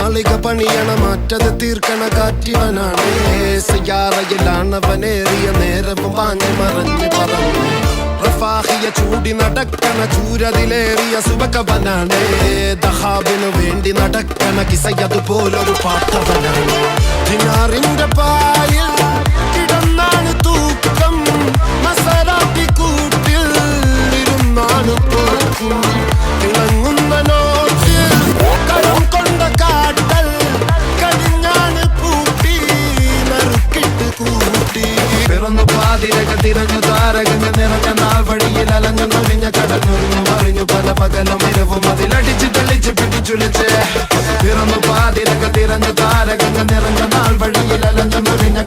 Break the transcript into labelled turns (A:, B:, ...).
A: മാളിക പണിയണ മാറ്റത് തീർക്കണ കാറ്റിവനാണ് സയ്യാറയിലാണവനേറിയ നേരവും പാഞ്ഞു മറഞ്ഞു പറന്നു റഫാഹിയ ചൂടി നടക്കണ ചൂരതിലേറിയ സുബകവനാണ് ദഹാബിനു വേണ്ടി നടക്കണ കിസയതുപോലൊരു പാട്ടവനാണ് ദിനാറിന്റെ പായിൽ കിടന്നാണ് തൂക്കം മസറാത്തി കൂട്ടിൽ ഇരുന്നാണ് പോക്കും തിളങ്ങുന്ന നോട്ടിൽ കരം കൊണ്ട കാട്ടൽ കടിഞ്ഞാണ് പൂട്ടി നറുക്കിട്ട് കൂട്ടി പിറന്നു പാതിരക തിരഞ്ഞു താരകങ്ങൾ നിറഞ്ഞ നാൾ വഴിയിൽ അലഞ്ഞു നൊഴിഞ്ഞ കടന്നുറിഞ്ഞു മറിഞ്ഞു പല പകലും ഇരവും അതിലടിച്ച് തെളിച്ച് പിടിച്ചുലിച്ച് പിറന്നു പാതിരക തിരഞ്ഞു താരകങ്ങൾ നിറഞ്ഞ നാൾ വഴിയിൽ അലഞ്ഞു നൊഴിഞ്ഞ